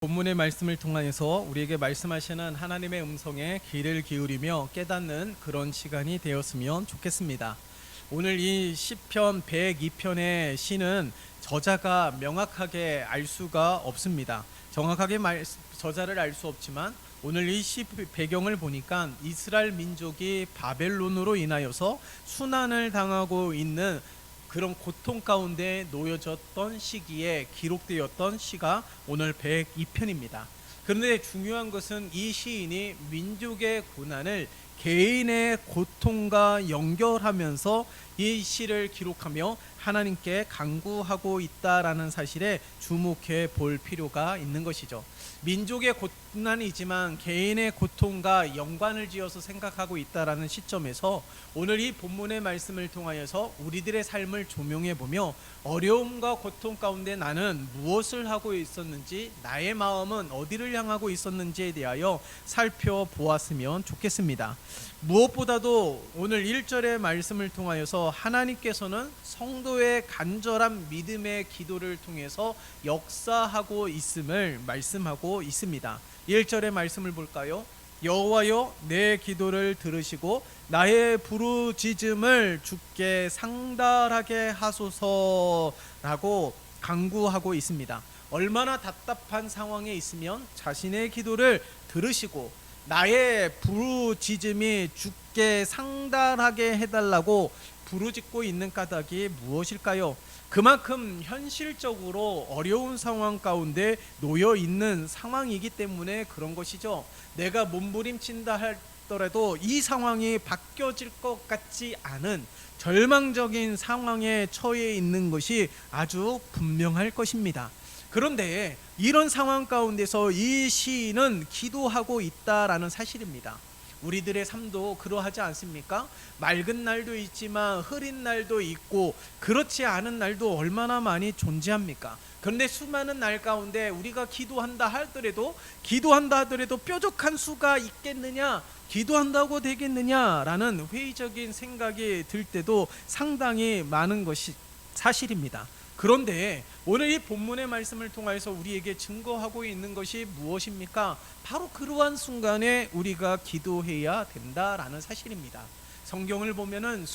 본문의 말씀을 통하여서 우리에게 말씀하시는 하나님의 음성에 귀를 기울이며 깨닫는 그런 시간이 되었으면 좋겠습니다. 오늘 이 시편 102편의 시는 저자가 명확하게 알 수가 없습니다. 정확하게 저자를 알 수 없지만 오늘 이 시 배경을 보니까 이스라엘 민족이 바벨론으로 인하여서 순환을 당하고 있는 그런 고통 가운데 놓여졌던 시기에 기록되었던 시가 오늘 102편입니다. 그런데 중요한 것은 이 시인이 민족의 고난을 개인의 고통과 연결하면서 이 시를 기록하며 하나님께 간구하고 있다라는 사실에 주목해 볼 필요가 있는 것이죠. 민족의 고난이지만 개인의 고통과 연관을 지어서 생각하고 있다라는 시점에서 오늘 이 본문의 말씀을 통하여서 우리들의 삶을 조명해 보며 어려움과 고통 가운데 나는 무엇을 하고 있었는지, 나의 마음은 어디를 향하고 있었는지에 대하여 살펴보았으면 좋겠습니다. 무엇보다도 오늘 1절의 말씀을 통하여서 하나님께서는 성도의 간절한 믿음의 기도를 통해서 역사하고 있음을 말씀하고 있습니다. 1절의 말씀을 볼까요? 여호와여 내 기도를 들으시고 나의 부르짖음을 주께 상달하게 하소서라고 간구하고 있습니다. 얼마나 답답한 상황에 있으면 자신의 기도를 들으시고 나의 부르짖음이 주께 상달하게 해달라고 부르짖고 있는 까닭이 무엇일까요? 그만큼 현실적으로 어려운 상황 가운데 놓여 있는 상황이기 때문에 그런 것이죠. 내가 몸부림친다 하더라도 이 상황이 바뀌어질 것 같지 않은 절망적인 상황에 처해 있는 것이 아주 분명할 것입니다. 그런데 이런 상황 가운데서 이 시인은 기도하고 있다라는 사실입니다. 우리들의 삶도 그러하지 않습니까? 맑은 날도 있지만 흐린 날도 있고 그렇지 않은 날도 얼마나 많이 존재합니까? 그런데 수많은 날 가운데 우리가 기도한다 하더라도 뾰족한 수가 있겠느냐? 기도한다고 되겠느냐라는 회의적인 생각이 들 때도 상당히 많은 것이 사실입니다. 그런데 오늘 이 본문의 말씀을 통해서 우리에게 증거하고 있는 것이 무엇입니까? 바로 그러한 순간에 우리가 기도해야 된다라는 사실입니다. 성경을 보면은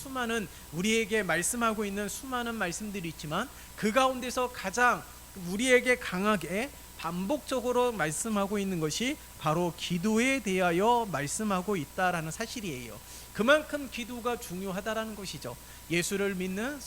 우리에게 말씀하고 있는 수많은 말씀들이 있지만 그 가운데서 가장 우리에게 강하게 반복적으로 말씀하고 있는 것이 바로 기도에 대하여 말씀하고 있다라는 사실이에요. 그만큼 기도가 중요하다라는 것이죠. 예수를 믿는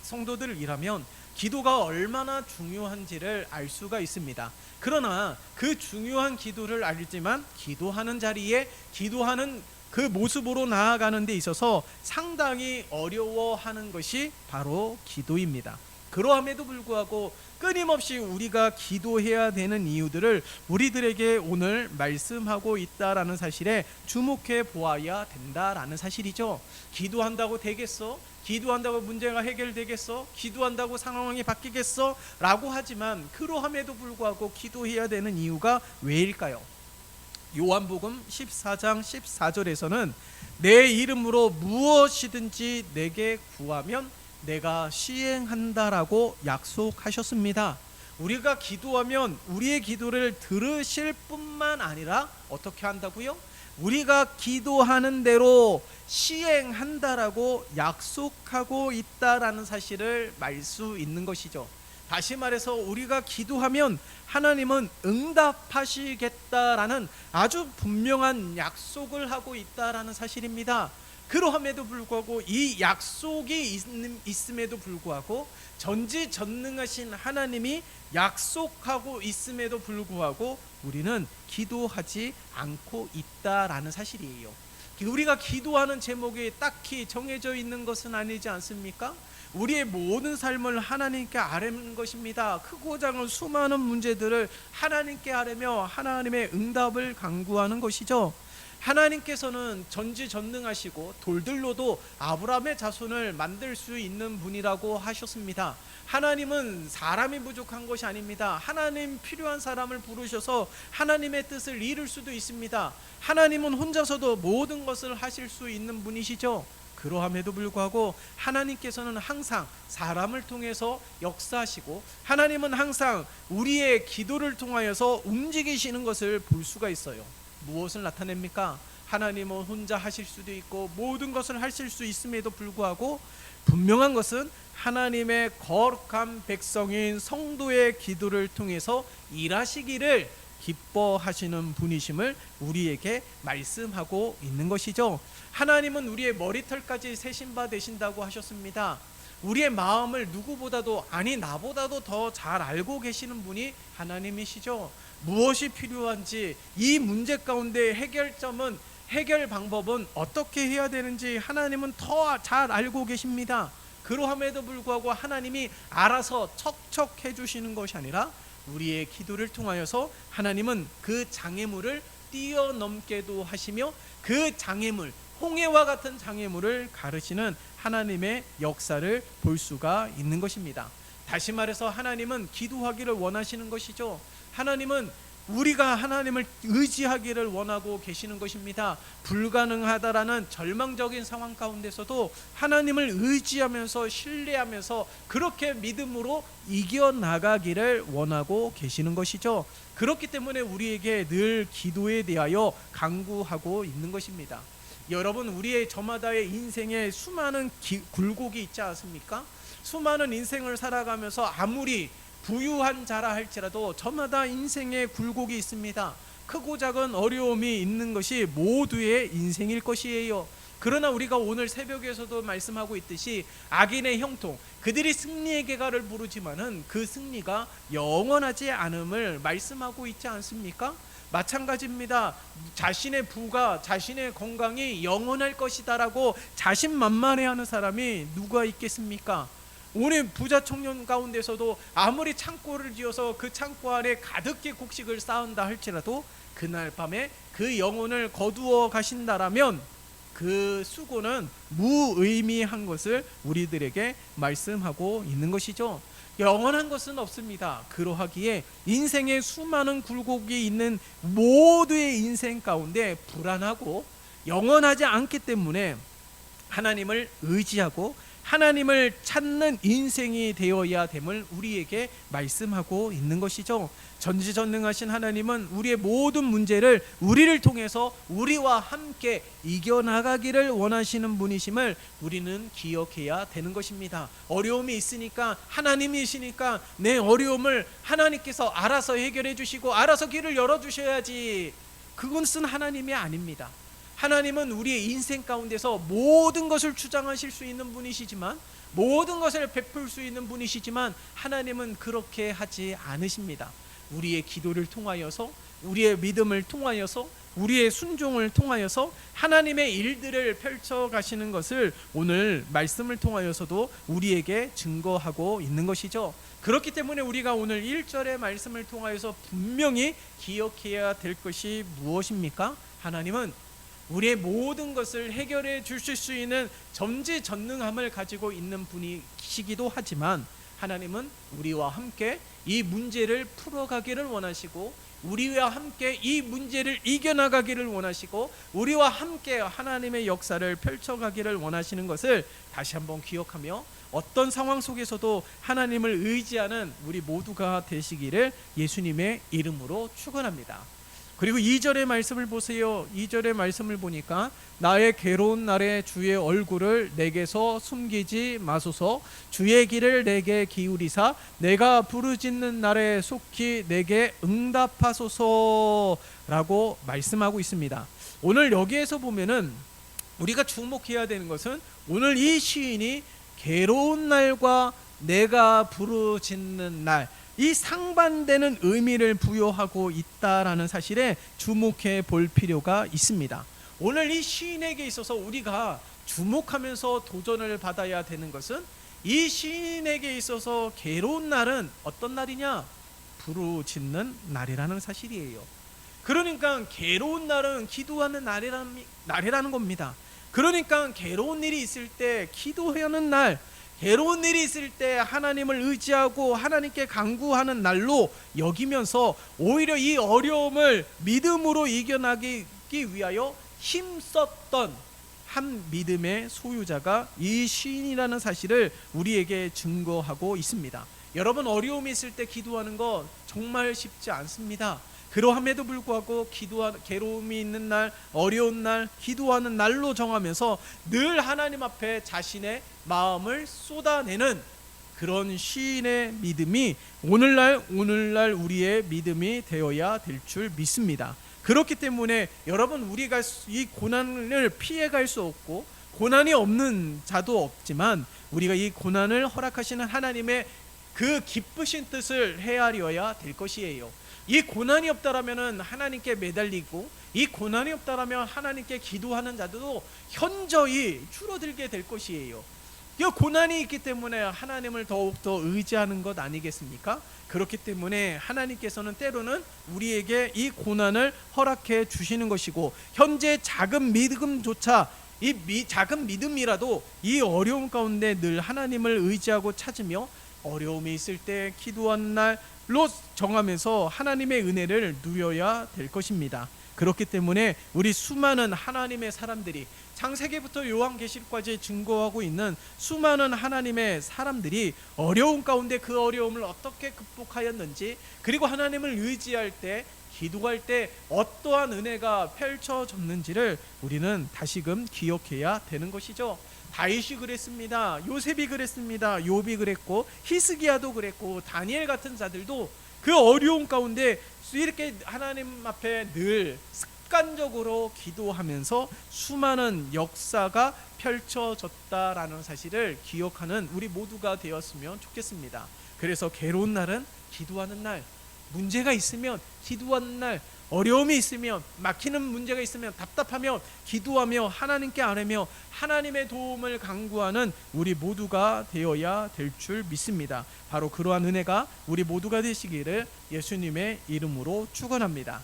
성도들이라면 기도가 얼마나 중요한지를 알 수가 있습니다. 그러나 그 중요한 기도를 알지만 기도하는 자리에 기도하는 그 모습으로 나아가는 데 있어서 상당히 어려워하는 것이 바로 기도입니다. 그러함에도 불구하고 끊임없이 우리가 기도해야 되는 이유들을 우리들에게 오늘 말씀하고 있다라는 사실에 주목해 보아야 된다라는 사실이죠. 기도한다고 되겠어? 기도한다고 문제가 해결되겠어? 기도한다고 상황이 바뀌겠어? 라고 하지만 그러함에도 불구하고 기도해야 되는 이유가 왜일까요? 요한복음 14장 14절에서는 내 이름으로 무엇이든지 내게 구하면 내가 시행한다라고 약속하셨습니다. 우리가 기도하면 우리의 기도를 들으실 뿐만 아니라 어떻게 한다고요? 우리가 기도하는 대로 시행한다라고 약속하고 있다라는 사실을 알 수 있는 것이죠. 다시 말해서 우리가 기도하면 하나님은 응답하시겠다라는 아주 분명한 약속을 하고 있다라는 사실입니다. 그러함에도 불구하고 이 약속이 있음에도 불구하고 전지전능하신 하나님이 약속하고 있음에도 불구하고 우리는 기도하지 않고 있다라는 사실이에요. 우리가 기도하는 제목이 딱히 정해져 있는 것은 아니지 않습니까? 우리의 모든 삶을 하나님께 아뢰는 것입니다. 크고 작은 수많은 문제들을 하나님께 아뢰며 하나님의 응답을 간구하는 것이죠. 하나님께서는 전지전능하시고 돌들로도 아브라함의 자손을 만들 수 있는 분이라고 하셨습니다. 하나님은 사람이 부족한 것이 아닙니다. 하나님 필요한 사람을 부르셔서 하나님의 뜻을 이룰 수도 있습니다. 하나님은 혼자서도 모든 것을 하실 수 있는 분이시죠. 그러함에도 불구하고 하나님께서는 항상 사람을 통해서 역사하시고 하나님은 항상 우리의 기도를 통하여서 움직이시는 것을 볼 수가 있어요. 무엇을 나타냅니까? 하나님은 혼자 하실 수도 있고 모든 것을 하실 수 있음에도 불구하고 분명한 것은 하나님의 거룩한 백성인 성도의 기도를 통해서 일하시기를 기뻐하시는 분이심을 우리에게 말씀하고 있는 것이죠. 하나님은 우리의 머리털까지 세신 바 되신다고 하셨습니다. 우리의 마음을 누구보다도, 아니 나보다도 더 잘 알고 계시는 분이 하나님이시죠. 무엇이 필요한지, 이 문제 가운데 해결 방법은 어떻게 해야 되는지 하나님은 더 잘 알고 계십니다. 그러함에도 불구하고 하나님이 알아서 척척 해주시는 것이 아니라 우리의 기도를 통하여서 하나님은 그 장애물을 뛰어넘게도 하시며 그 장애물, 홍해와 같은 장애물을 가르시는 하나님의 역사를 볼 수가 있는 것입니다. 다시 말해서 하나님은 기도하기를 원하시는 것이죠. 하나님은 우리가 하나님을 의지하기를 원하고 계시는 것입니다. 불가능하다라는 절망적인 상황 가운데서도 하나님을 의지하면서 신뢰하면서 그렇게 믿음으로 이겨나가기를 원하고 계시는 것이죠. 그렇기 때문에 우리에게 늘 기도에 대하여 강구하고 있는 것입니다. 여러분, 우리의 저마다의 인생에 수많은 굴곡이 있지 않습니까? 수많은 인생을 살아가면서 아무리 부유한 자라 할지라도 저마다 인생에 굴곡이 있습니다. 크고 작은 어려움이 있는 것이 모두의 인생일 것이에요. 그러나 우리가 오늘 새벽에서도 말씀하고 있듯이 악인의 형통, 그들이 승리의 계가를 부르지만은 그 승리가 영원하지 않음을 말씀하고 있지 않습니까? 마찬가지입니다. 자신의 부가, 자신의 건강이 영원할 것이다라고 자신만만해하는 사람이 누가 있겠습니까? 오늘 부자 청년 가운데서도 아무리 창고를 지어서 그 창고 안에 가득히 곡식을 쌓은다 할지라도 그날 밤에 그 영혼을 거두어 가신다라면 그 수고는 무의미한 것을 우리들에게 말씀하고 있는 것이죠. 영원한 것은 없습니다. 그러하기에 인생에 수많은 굴곡이 있는 모두의 인생 가운데 불안하고 영원하지 않기 때문에 하나님을 의지하고 하나님을 찾는 인생이 되어야 됨을 우리에게 말씀하고 있는 것이죠. 전지전능하신 하나님은 우리의 모든 문제를 우리를 통해서 우리와 함께 이겨나가기를 원하시는 분이심을 우리는 기억해야 되는 것입니다. 어려움이 있으니까 하나님이시니까 내 어려움을 하나님께서 알아서 해결해 주시고 알아서 길을 열어주셔야지, 그것은 하나님이 아닙니다. 하나님은 우리의 인생 가운데서 모든 것을 주장하실 수 있는 분이시지만, 모든 것을 베풀 수 있는 분이시지만 하나님은 그렇게 하지 않으십니다. 우리의 기도를 통하여서, 우리의 믿음을 통하여서, 우리의 순종을 통하여서 하나님의 일들을 펼쳐 가시는 것을 오늘 말씀을 통하여서도 우리에게 증거하고 있는 것이죠. 그렇기 때문에 우리가 오늘 1절의 말씀을 통하여서 분명히 기억해야 될 것이 무엇입니까? 하나님은 우리의 모든 것을 해결해 주실 수 있는 전지전능함을 가지고 있는 분이시기도 하지만 하나님은 우리와 함께 이 문제를 풀어가기를 원하시고 우리와 함께 이 문제를 이겨나가기를 원하시고 우리와 함께 하나님의 역사를 펼쳐가기를 원하시는 것을 다시 한번 기억하며 어떤 상황 속에서도 하나님을 의지하는 우리 모두가 되시기를 예수님의 이름으로 축원합니다. 그리고 2절의 말씀을 보세요. 2절의 말씀을 보니까 나의 괴로운 날에 주의 얼굴을 내게서 숨기지 마소서, 주의 길을 내게 기울이사 내가 부르짖는 날에 속히 내게 응답하소서라고 말씀하고 있습니다. 오늘 여기에서 보면은 우리가 주목해야 되는 것은 오늘 이 시인이 괴로운 날과 내가 부르짖는 날, 이 상반되는 의미를 부여하고 있다라는 사실에 주목해 볼 필요가 있습니다. 오늘 이 시인에게 있어서 우리가 주목하면서 도전을 받아야 되는 것은 이 시인에게 있어서 괴로운 날은 어떤 날이냐? 부르짖는 날이라는 사실이에요. 그러니까 괴로운 날은 기도하는 날이라는 겁니다. 그러니까 괴로운 일이 있을 때 기도하는 날, 괴로운 일이 있을 때 하나님을 의지하고 하나님께 간구하는 날로 여기면서 오히려 이 어려움을 믿음으로 이겨나기 위하여 힘썼던 한 믿음의 소유자가 이 시인이라는 사실을 우리에게 증거하고 있습니다. 여러분, 어려움이 있을 때 기도하는 거 정말 쉽지 않습니다. 그러함에도 불구하고 괴로움이 있는 날, 어려운 날, 기도하는 날로 정하면서 늘 하나님 앞에 자신의 마음을 쏟아내는 그런 시인의 믿음이 오늘날 우리의 믿음이 되어야 될 줄 믿습니다. 그렇기 때문에 여러분, 우리가 이 고난을 피해갈 수 없고 고난이 없는 자도 없지만 우리가 이 고난을 허락하시는 하나님의 그 기쁘신 뜻을 헤아려야 될 것이에요. 이 고난이 없다라면 하나님께 매달리고, 이 고난이 없다라면 하나님께 기도하는 자들도 현저히 줄어들게 될 것이에요. 이 고난이 있기 때문에 하나님을 더욱더 의지하는 것 아니겠습니까? 그렇기 때문에 하나님께서는 때로는 우리에게 이 고난을 허락해 주시는 것이고, 현재 작은 믿음조차, 작은 믿음이라도 이 어려움 가운데 늘 하나님을 의지하고 찾으며 어려움이 있을 때 기도하는 날로 정하면서 하나님의 은혜를 누려야 될 것입니다. 그렇기 때문에 우리 수많은 하나님의 사람들이, 창세기부터 요한계시록까지 증거하고 있는 수많은 하나님의 사람들이 어려움 가운데 그 어려움을 어떻게 극복하였는지, 그리고 하나님을 의지할 때, 기도할 때 어떠한 은혜가 펼쳐졌는지를 우리는 다시금 기억해야 되는 것이죠. 다윗이 그랬습니다. 요셉이 그랬습니다. 욥이 그랬고, 히스기야도 그랬고, 다니엘 같은 자들도 그 어려움 가운데 이렇게 하나님 앞에 늘 습관적으로 기도하면서 수많은 역사가 펼쳐졌다라는 사실을 기억하는 우리 모두가 되었으면 좋겠습니다. 그래서 괴로운 날은 기도하는 날, 문제가 있으면 기도하는 날, 어려움이 있으면, 막히는 문제가 있으면, 답답하면 기도하며 하나님께 아뢰며 하나님의 도움을 간구하는 우리 모두가 되어야 될 줄 믿습니다. 바로 그러한 은혜가 우리 모두가 되시기를 예수님의 이름으로 축원합니다.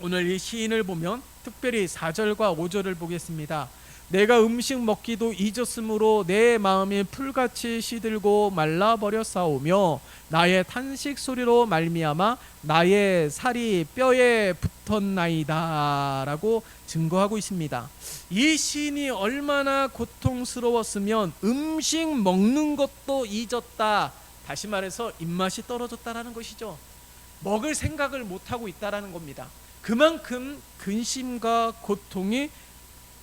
오늘 이 시인을 보면 특별히 4절과 5절을 보겠습니다. 내가 음식 먹기도 잊었으므로 내 마음이 풀같이 시들고 말라버렸사오며 나의 탄식 소리로 말미암아 나의 살이 뼈에 붙었나이다 라고 증거하고 있습니다. 이 시인이 얼마나 고통스러웠으면 음식 먹는 것도 잊었다, 다시 말해서 입맛이 떨어졌다라는 것이죠. 먹을 생각을 못하고 있다라는 겁니다. 그만큼 근심과 고통이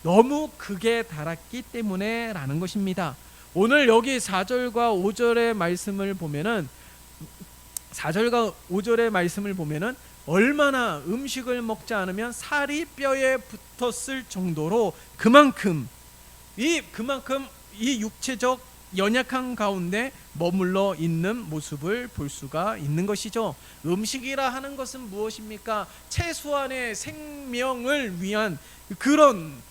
너무 극에 달았기 때문에 라는 것입니다. 오늘 여기 4절과 5절의 말씀을 보면은, 4절과 5절의 말씀을 보면은 얼마나 음식을 먹지 않으면 살이 뼈에 붙었을 정도로 그만큼 이 육체적 연약한 가운데 머물러 있는 모습을 볼 수가 있는 것이죠. 음식이라 하는 것은 무엇입니까? 최소한의 생명을 위한 그런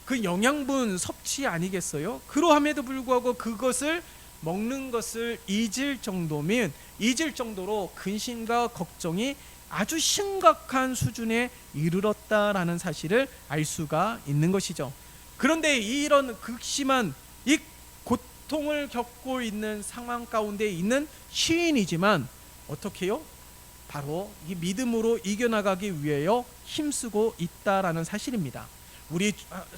그 영양분 섭취 아니겠어요? 그러함에도 불구하고 그것을 먹는 것을 잊을 정도로 근심과 걱정이 아주 심각한 수준에 이르렀다라는 사실을 알 수가 있는 것이죠. 그런데 이런 극심한 이 고통을 겪고 있는 상황 가운데 있는 시인이지만 어떻게 해요? 바로 이 믿음으로 이겨나가기 위하여 힘쓰고 있다라는 사실입니다. 우리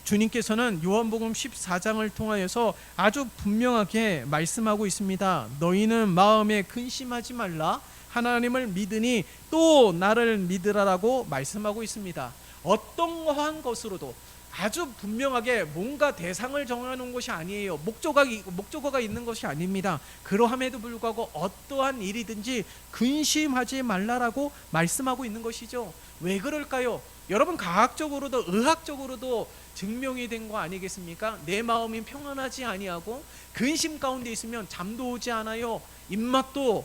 주님께서는 요한복음 14장을 통하여서 아주 분명하게 말씀하고 있습니다. 너희는 마음에 근심하지 말라, 하나님을 믿으니 또 나를 믿으라라고 말씀하고 있습니다. 어떠한 것으로도 아주 분명하게 뭔가 대상을 정해놓은 것이 아니에요. 목적어가 있는 것이 아닙니다. 그러함에도 불구하고 어떠한 일이든지 근심하지 말라라고 말씀하고 있는 것이죠. 왜 그럴까요? 여러분, 과학적으로도 의학적으로도 증명이 된 거 아니겠습니까? 내 마음이 평안하지 아니하고 근심 가운데 있으면 잠도 오지 않아요. 입맛도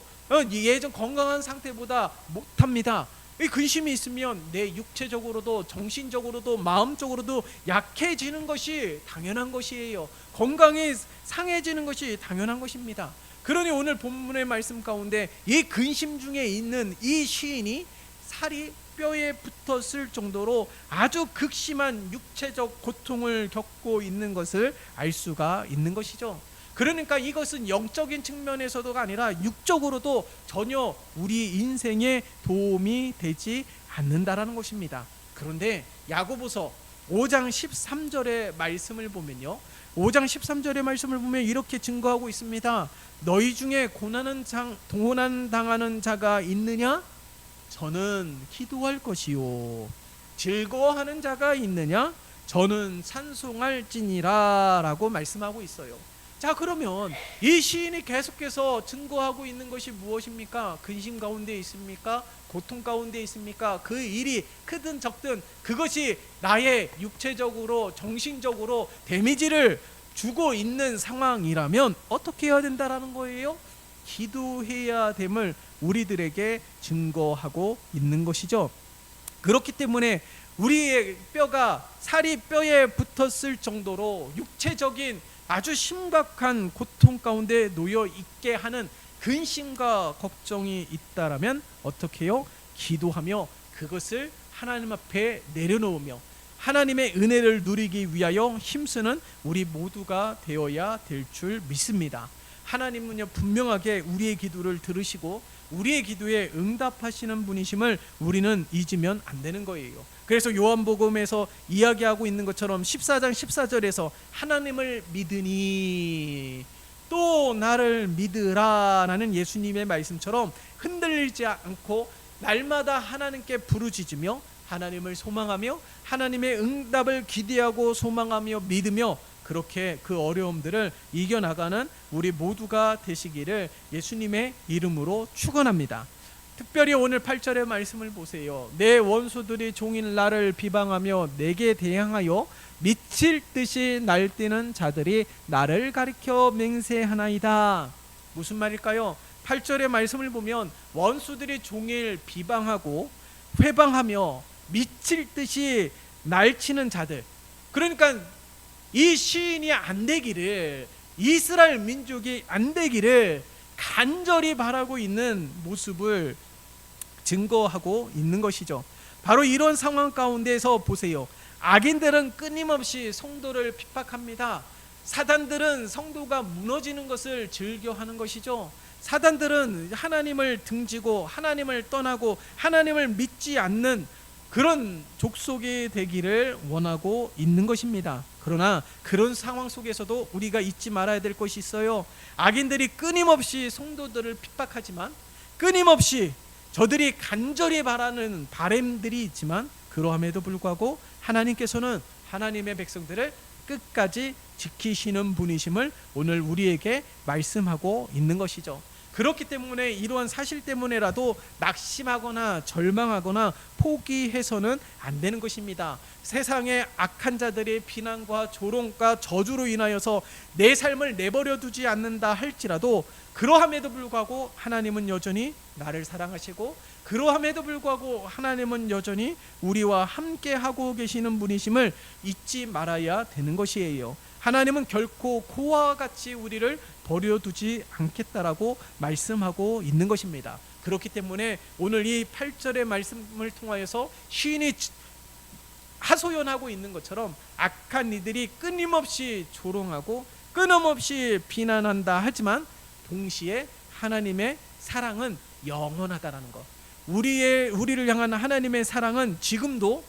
예전 건강한 상태보다 못합니다. 이 근심이 있으면 내 육체적으로도 정신적으로도 마음적으로도 약해지는 것이 당연한 것이에요. 건강이 상해지는 것이 당연한 것입니다. 그러니 오늘 본문의 말씀 가운데 이 근심 중에 있는 이 시인이 살이 뼈에 붙었을 정도로 아주 극심한 육체적 고통을 겪고 있는 것을 알 수가 있는 것이죠. 그러니까 이것은 영적인 측면에서도가 아니라 육적으로도 전혀 우리 인생에 도움이 되지 않는다라는 것입니다. 그런데 야고보서 5장 13절의 말씀을 보면요, 5장 13절의 말씀을 보면 이렇게 증거하고 있습니다. 너희 중에 고난 당하는 자가 있느냐? 저는 기도할 것이요. 즐거워하는 자가 있느냐? 저는 찬송할지니라 라고 말씀하고 있어요. 자, 그러면 이 시인이 계속해서 증거하고 있는 것이 무엇입니까? 근심 가운데 있습니까? 고통 가운데 있습니까? 그 일이 크든 적든 그것이 나의 육체적으로 정신적으로 데미지를 주고 있는 상황이라면 어떻게 해야 된다라는 거예요? 기도해야 됨을 우리들에게 증거하고 있는 것이죠. 그렇기 때문에 우리의 뼈가 살이 뼈에 붙었을 정도로 육체적인 아주 심각한 고통 가운데 놓여 있게 하는 근심과 걱정이 있다라면 어떻게 해요? 기도하며 그것을 하나님 앞에 내려놓으며 하나님의 은혜를 누리기 위하여 힘쓰는 우리 모두가 되어야 될 줄 믿습니다. 하나님은요, 분명하게 우리의 기도를 들으시고 우리의 기도에 응답하시는 분이심을 우리는 잊으면 안 되는 거예요. 그래서 요한복음에서 이야기하고 있는 것처럼 14장 14절에서 하나님을 믿으니 또 나를 믿으라라는 예수님의 말씀처럼 흔들리지 않고 날마다 하나님께 부르짖으며 하나님을 소망하며 하나님의 응답을 기대하고 소망하며 믿으며 그렇게 그 어려움들을 이겨나가는 우리 모두가 되시기를 예수님의 이름으로 축원합니다. 특별히 오늘 8절의 말씀을 보세요. 내 원수들이 종일 나를 비방하며 내게 대항하여 미칠 듯이 날뛰는 자들이 나를 가리켜 맹세하나이다. 무슨 말일까요? 8절의 말씀을 보면 원수들이 종일 비방하고 회방하며 미칠 듯이 날치는 자들, 그러니까 이 시인이 안 되기를, 이스라엘 민족이 안 되기를 간절히 바라고 있는 모습을 증거하고 있는 것이죠. 바로 이런 상황 가운데서 보세요. 악인들은 끊임없이 성도를 핍박합니다. 사단들은 성도가 무너지는 것을 즐겨하는 것이죠. 사단들은 하나님을 등지고 하나님을 떠나고 하나님을 믿지 않는 그런 족속이 되기를 원하고 있는 것입니다. 그러나 그런 상황 속에서도 우리가 잊지 말아야 될 것이 있어요. 악인들이 끊임없이 성도들을 핍박하지만 끊임없이 저들이 간절히 바라는 바램들이 있지만 그러함에도 불구하고 하나님께서는 하나님의 백성들을 끝까지 지키시는 분이심을 오늘 우리에게 말씀하고 있는 것이죠. 그렇기 때문에 이러한 사실 때문에라도 낙심하거나 절망하거나 포기해서는 안 되는 것입니다. 세상의 악한 자들의 비난과 조롱과 저주로 인하여서 내 삶을 내버려 두지 않는다 할지라도 그러함에도 불구하고 하나님은 여전히 나를 사랑하시고 그러함에도 불구하고 하나님은 여전히 우리와 함께 하고 계시는 분이심을 잊지 말아야 되는 것이에요. 하나님은 결코 그와 같이 우리를 버려두지 않겠다라고 말씀하고 있는 것입니다. 그렇기 때문에 오늘 이 8절의 말씀을 통하여서 시인이 하소연하고 있는 것처럼 악한 이들이 끊임없이 조롱하고 끊임없이 비난한다 하지만 동시에 하나님의 사랑은 영원하다라는 것, 우리를 향한 하나님의 사랑은 지금도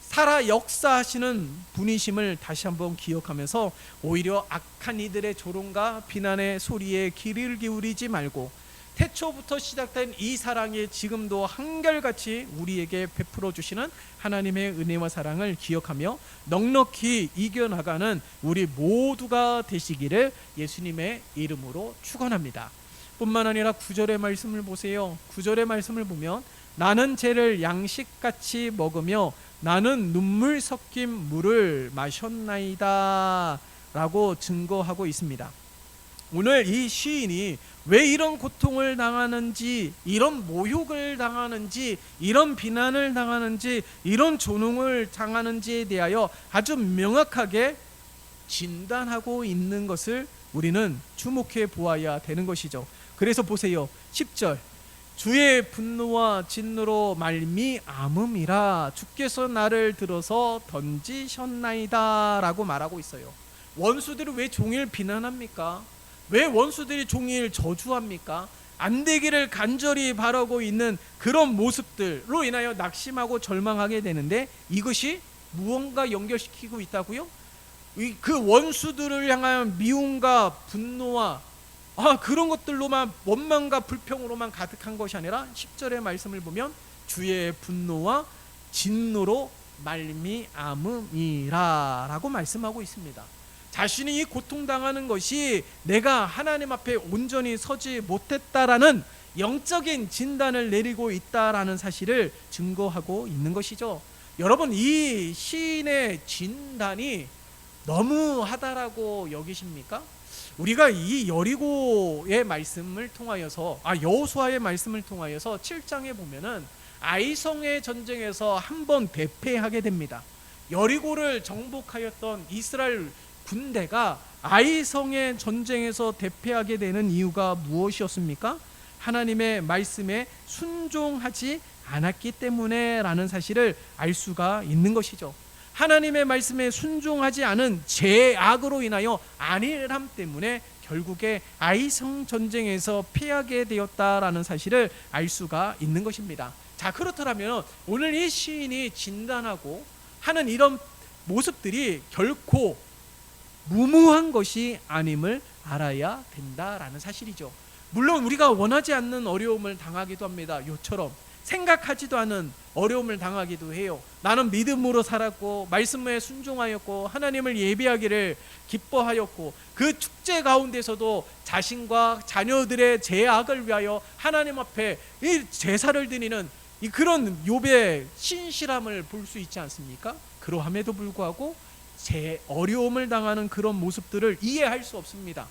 살아 역사하시는 분이심을 다시 한번 기억하면서 오히려 악한 이들의 조롱과 비난의 소리에 귀를 기울이지 말고 태초부터 시작된 이 사랑이 지금도 한결같이 우리에게 베풀어 주시는 하나님의 은혜와 사랑을 기억하며 넉넉히 이겨나가는 우리 모두가 되시기를 예수님의 이름으로 축원합니다. 뿐만 아니라 9절의 말씀을 보세요. 9절의 말씀을 보면 나는 쟤를 양식같이 먹으며 나는 눈물 섞인 물을 마셨나이다 라고 증거하고 있습니다. 오늘 이 시인이 왜 이런 고통을 당하는지, 이런 모욕을 당하는지, 이런 비난을 당하는지, 이런 조롱을 당하는지에 대하여 아주 명확하게 진단하고 있는 것을 우리는 주목해 보아야 되는 것이죠. 그래서 보세요. 10절 주의 분노와 진노로 말미암음이라 주께서 나를 들어서 던지셨나이다 라고 말하고 있어요. 원수들이 왜 종일 비난합니까? 왜 원수들이 종일 저주합니까? 안 되기를 간절히 바라고 있는 그런 모습들로 인하여 낙심하고 절망하게 되는데 이것이 무언가 연결시키고 있다고요? 그 원수들을 향한 미움과 분노와 그런 것들로만, 원망과 불평으로만 가득한 것이 아니라 10절의 말씀을 보면 주의 분노와 진노로 말미암음이라 라고 말씀하고 있습니다. 자신이 고통당하는 것이 내가 하나님 앞에 온전히 서지 못했다라는 영적인 진단을 내리고 있다라는 사실을 증거하고 있는 것이죠. 여러분, 이 시인의 진단이 너무하다라고 여기십니까? 우리가 이 여리고의 말씀을 통하여서 여호수아의 말씀을 통하여서 7장에 보면은 아이성의 전쟁에서 한번 대패하게 됩니다. 여리고를 정복하였던 이스라엘 군대가 아이성의 전쟁에서 대패하게 되는 이유가 무엇이었습니까? 하나님의 말씀에 순종하지 않았기 때문에 라는 사실을 알 수가 있는 것이죠. 하나님의 말씀에 순종하지 않은 죄악으로 인하여 안일함 때문에 결국에 아이성 전쟁에서 패하게 되었다라는 사실을 알 수가 있는 것입니다. 자, 그렇다면 오늘 이 시인이 진단하고 하는 이런 모습들이 결코 무모한 것이 아님을 알아야 된다라는 사실이죠. 물론 우리가 원하지 않는 어려움을 당하기도 합니다. 요처럼 생각하지도 않은 어려움을 당하기도 해요. 나는 믿음으로 살았고 말씀에 순종하였고 하나님을 예배하기를 기뻐하였고 그 축제 가운데서도 자신과 자녀들의 죄악을 위하여 하나님 앞에 이 제사를 드리는 그런 욥의 신실함을 볼 수 있지 않습니까? 그러함에도 불구하고 제 어려움을 당하는 그런 모습들을 이해할 수 없습니다.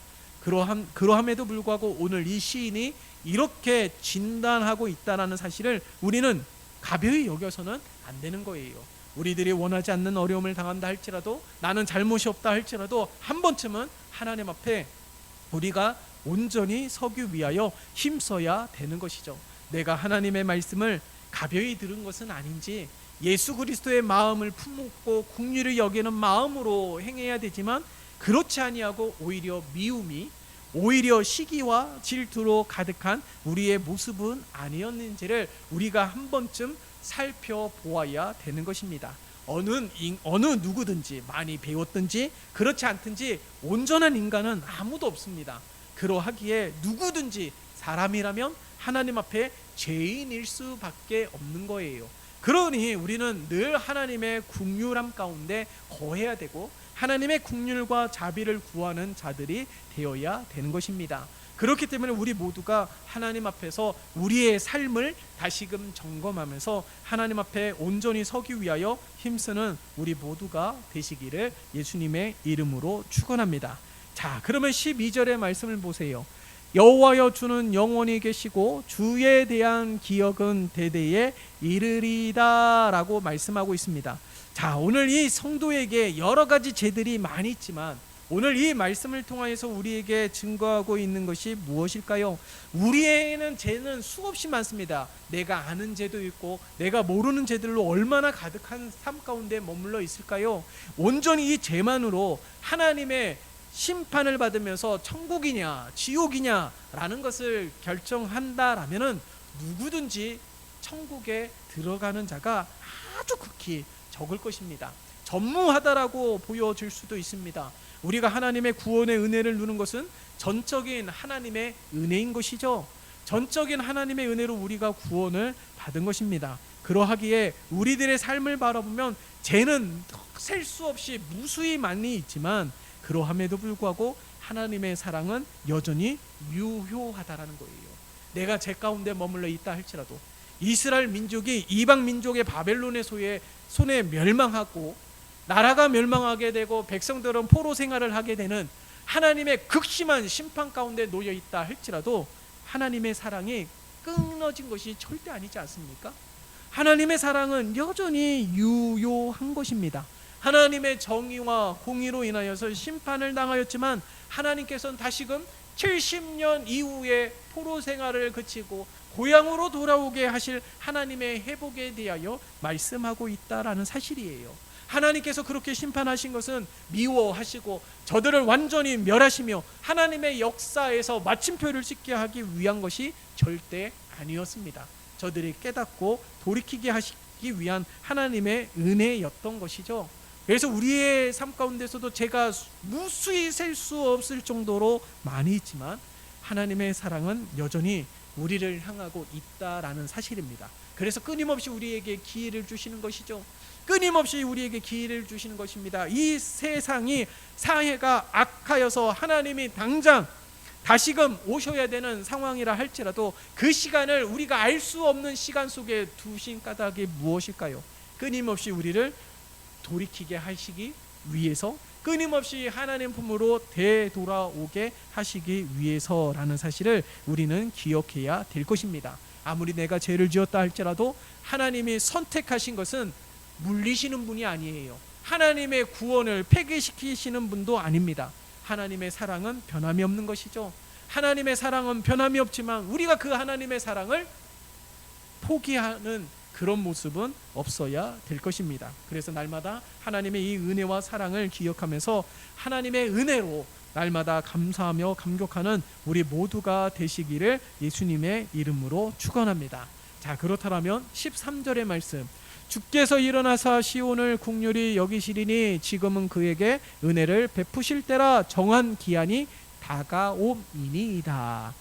그러함에도 불구하고 오늘 이 시인이 이렇게 진단하고 있다는 사실을 우리는 가벼이 여겨서는 안 되는 거예요. 우리들이 원하지 않는 어려움을 당한다 할지라도, 나는 잘못이 없다 할지라도 한 번쯤은 하나님 앞에 우리가 온전히 서기 위하여 힘써야 되는 것이죠. 내가 하나님의 말씀을 가벼이 들은 것은 아닌지 예수 그리스도의 마음을 품고 긍휼을 여기는 마음으로 행해야 되지만 그렇지 아니하고 오히려 미움이, 오히려 시기와 질투로 가득한 우리의 모습은 아니었는지를 우리가 한 번쯤 살펴보아야 되는 것입니다. 어느 누구든지 많이 배웠든지 그렇지 않든지 온전한 인간은 아무도 없습니다. 그러하기에 누구든지 사람이라면 하나님 앞에 죄인일 수밖에 없는 거예요. 그러니 우리는 늘 하나님의 긍휼함 가운데 거해야 되고 하나님의 긍휼과 자비를 구하는 자들이 되어야 되는 것입니다. 그렇기 때문에 우리 모두가 하나님 앞에서 우리의 삶을 다시금 점검하면서 하나님 앞에 온전히 서기 위하여 힘쓰는 우리 모두가 되시기를 예수님의 이름으로 축원합니다. 자, 그러면 12절의 말씀을 보세요. 여호와여 주는 영원히 계시고 주에 대한 기억은 대대에 이르리다 라고 말씀하고 있습니다. 자, 오늘 이 성도에게 여러 가지 죄들이 많이 있지만 오늘 이 말씀을 통하여서 우리에게 증거하고 있는 것이 무엇일까요? 우리에게는 죄는 수없이 많습니다. 내가 아는 죄도 있고 내가 모르는 죄들로 얼마나 가득한 삶 가운데 머물러 있을까요? 온전히 이 죄만으로 하나님의 심판을 받으면서 천국이냐 지옥이냐 라는 것을 결정한다라면은 누구든지 천국에 들어가는 자가 아주 극히 적을 것입니다. 전무하다라고 보여질 수도 있습니다. 우리가 하나님의 구원의 은혜를 누는 것은 전적인 하나님의 은혜인 것이죠. 전적인 하나님의 은혜로 우리가 구원을 받은 것입니다. 그러하기에 우리들의 삶을 바라보면 죄는 셀 수 없이 무수히 많이 있지만 그러함에도 불구하고 하나님의 사랑은 여전히 유효하다라는 거예요. 내가 죄 가운데 머물러 있다 할지라도 이스라엘 민족이 이방 민족의 바벨론의 손에 멸망하고 나라가 멸망하게 되고 백성들은 포로 생활을 하게 되는 하나님의 극심한 심판 가운데 놓여 있다 할지라도 하나님의 사랑이 끊어진 것이 절대 아니지 않습니까? 하나님의 사랑은 여전히 유효한 것입니다. 하나님의 정의와 공의로 인하여서 심판을 당하였지만 하나님께서는 다시금 70년 이후에 포로 생활을 그치고 고향으로 돌아오게 하실 하나님의 회복에 대하여 말씀하고 있다라는 사실이에요. 하나님께서 그렇게 심판하신 것은 미워하시고 저들을 완전히 멸하시며 하나님의 역사에서 마침표를 찍게 하기 위한 것이 절대 아니었습니다. 저들이 깨닫고 돌이키게 주시기 위한 하나님의 은혜였던 것이죠. 그래서 우리의 삶 가운데서도 제가 무수히 셀 수 없을 정도로 많이 있지만 하나님의 사랑은 여전히 우리를 향하고 있다라는 사실입니다. 그래서 끊임없이 우리에게 기회를 주시는 것이죠. 끊임없이 우리에게 기회를 주시는 것입니다. 이 세상이 사회가 악하여서 하나님이 당장 다시금 오셔야 되는 상황이라 할지라도 그 시간을 우리가 알 수 없는 시간 속에 두신 까닭이 무엇일까요? 끊임없이 우리를 돌이키게 하시기 위해서, 끊임없이 하나님 품으로 되돌아오게 하시기 위해서라는 사실을 우리는 기억해야 될 것입니다. 아무리 내가 죄를 지었다 할지라도 하나님이 선택하신 것은 물리시는 분이 아니에요. 하나님의 구원을 폐기시키시는 분도 아닙니다. 하나님의 사랑은 변함이 없는 것이죠. 하나님의 사랑은 변함이 없지만 우리가 그 하나님의 사랑을 포기하는 그런 모습은 없어야 될 것입니다. 그래서 날마다 하나님의 이 은혜와 사랑을 기억하면서 하나님의 은혜로 날마다 감사하며 감격하는 우리 모두가 되시기를 예수님의 이름으로 축원합니다. 자, 그렇다면 13절의 말씀, 주께서 일어나사 시온을 긍휼히 여기시리니 지금은 그에게 은혜를 베푸실 때라 정한 기한이 다가옴이니이다.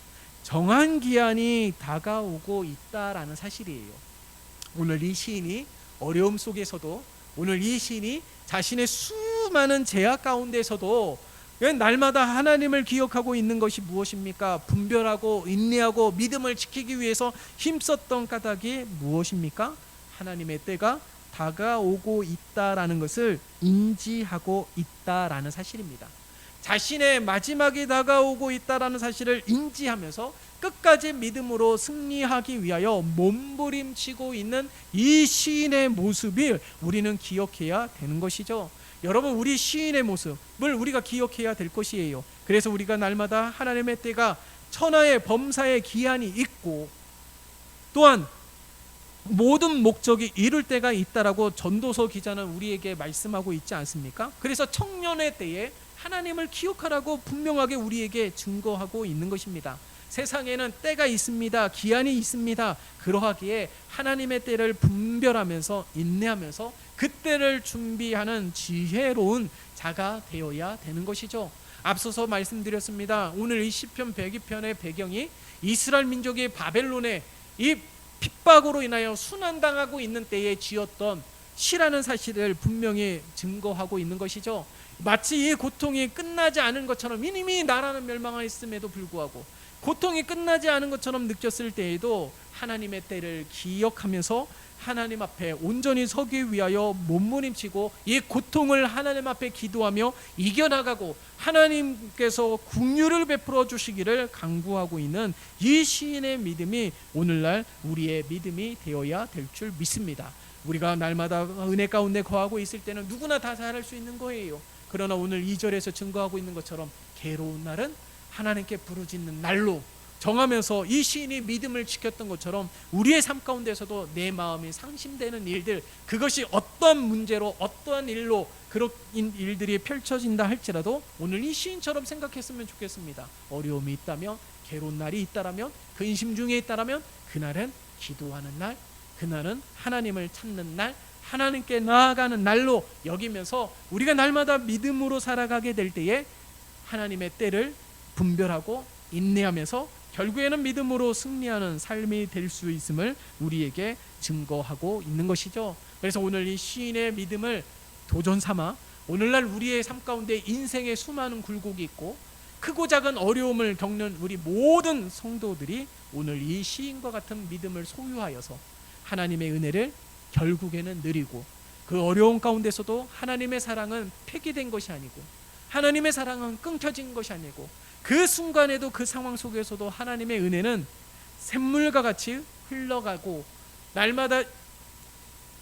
정한 기한이 다가오고 있다라는 사실이에요. 오늘 이 시인이 어려움 속에서도, 오늘 이 시인이 자신의 수많은 제약 가운데서도 날마다 하나님을 기억하고 있는 것이 무엇입니까? 분별하고 인내하고 믿음을 지키기 위해서 힘썼던 까닭이 무엇입니까? 하나님의 때가 다가오고 있다라는 것을 인지하고 있다라는 사실입니다. 자신의 마지막이 다가오고 있다라는 사실을 인지하면서 끝까지 믿음으로 승리하기 위하여 몸부림치고 있는 이 시인의 모습을 우리는 기억해야 되는 것이죠. 여러분, 우리 시인의 모습을 우리가 기억해야 될 것이에요. 그래서 우리가 날마다 하나님의 때가 천하의 범사의 기한이 있고 또한 모든 목적이 이룰 때가 있다라고 전도서 기자는 우리에게 말씀하고 있지 않습니까? 그래서 청년의 때에 하나님을 기억하라고 분명하게 우리에게 증거하고 있는 것입니다. 세상에는 때가 있습니다. 기한이 있습니다. 그러하기에 하나님의 때를 분별하면서 인내하면서 그 때를 준비하는 지혜로운 자가 되어야 되는 것이죠. 앞서서 말씀드렸습니다. 오늘 이 시편 102편의 배경이 이스라엘 민족이 바벨론의 이 핍박으로 인하여 순환당하고 있는 때에 지었던 시라는 사실을 분명히 증거하고 있는 것이죠. 마치 이 고통이 끝나지 않은 것처럼, 이미 나라는 멸망하였음에도 불구하고 고통이 끝나지 않은 것처럼 느꼈을 때에도 하나님의 때를 기억하면서 하나님 앞에 온전히 서기 위하여 몸부림치고 이 고통을 하나님 앞에 기도하며 이겨나가고 하나님께서 긍휼을 베풀어 주시기를 간구하고 있는 이 시인의 믿음이 오늘날 우리의 믿음이 되어야 될 줄 믿습니다. 우리가 날마다 은혜 가운데 거하고 있을 때는 누구나 다 잘할 수 있는 거예요. 그러나 오늘 2절에서 증거하고 있는 것처럼 괴로운 날은 하나님께 부르짖는 날로 정하면서 이 시인이 믿음을 지켰던 것처럼 우리의 삶 가운데서도 내 마음이 상심되는 일들, 그것이 어떠한 문제로 어떠한 일로 그런 일들이 펼쳐진다 할지라도 오늘 이 시인처럼 생각했으면 좋겠습니다. 어려움이 있다면, 괴로운 날이 있다라면, 근심 중에 있다라면 그날은 기도하는 날, 그날은 하나님을 찾는 날, 하나님께 나아가는 날로 여기면서 우리가 날마다 믿음으로 살아가게 될 때에 하나님의 때를 분별하고 인내하면서 결국에는 믿음으로 승리하는 삶이 될 수 있음을 우리에게 증거하고 있는 것이죠. 그래서 오늘 이 시인의 믿음을 도전 삼아 오늘날 우리의 삶 가운데 인생의 수많은 굴곡이 있고 크고 작은 어려움을 겪는 우리 모든 성도들이 오늘 이 시인과 같은 믿음을 소유하여서 하나님의 은혜를 결국에는 누리고, 그 어려운 가운데서도 하나님의 사랑은 폐기된 것이 아니고 하나님의 사랑은 끊겨진 것이 아니고 그 순간에도 그 상황 속에서도 하나님의 은혜는 샘물과 같이 흘러가고 날마다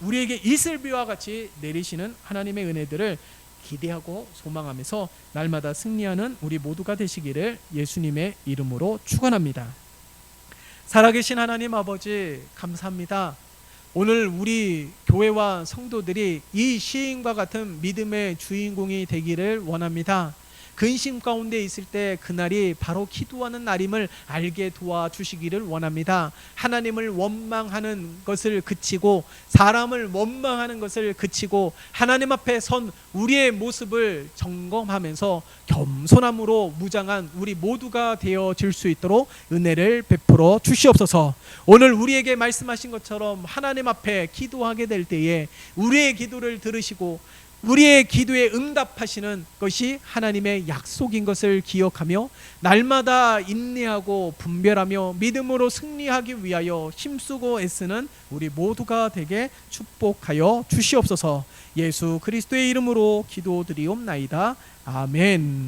우리에게 이슬비와 같이 내리시는 하나님의 은혜들을 기대하고 소망하면서 날마다 승리하는 우리 모두가 되시기를 예수님의 이름으로 축원합니다. 살아계신 하나님 아버지, 감사합니다. 오늘 우리 교회와 성도들이 이 시인과 같은 믿음의 주인공이 되기를 원합니다. 근심 가운데 있을 때 그날이 바로 기도하는 날임을 알게 도와주시기를 원합니다. 하나님을 원망하는 것을 그치고 사람을 원망하는 것을 그치고 하나님 앞에 선 우리의 모습을 점검하면서 겸손함으로 무장한 우리 모두가 되어질 수 있도록 은혜를 베풀어 주시옵소서. 오늘 우리에게 말씀하신 것처럼 하나님 앞에 기도하게 될 때에 우리의 기도를 들으시고 우리의 기도에 응답하시는 것이 하나님의 약속인 것을 기억하며 날마다 인내하고 분별하며 믿음으로 승리하기 위하여 힘쓰고 애쓰는 우리 모두가 되게 축복하여 주시옵소서. 예수 그리스도의 이름으로 기도드리옵나이다. 아멘.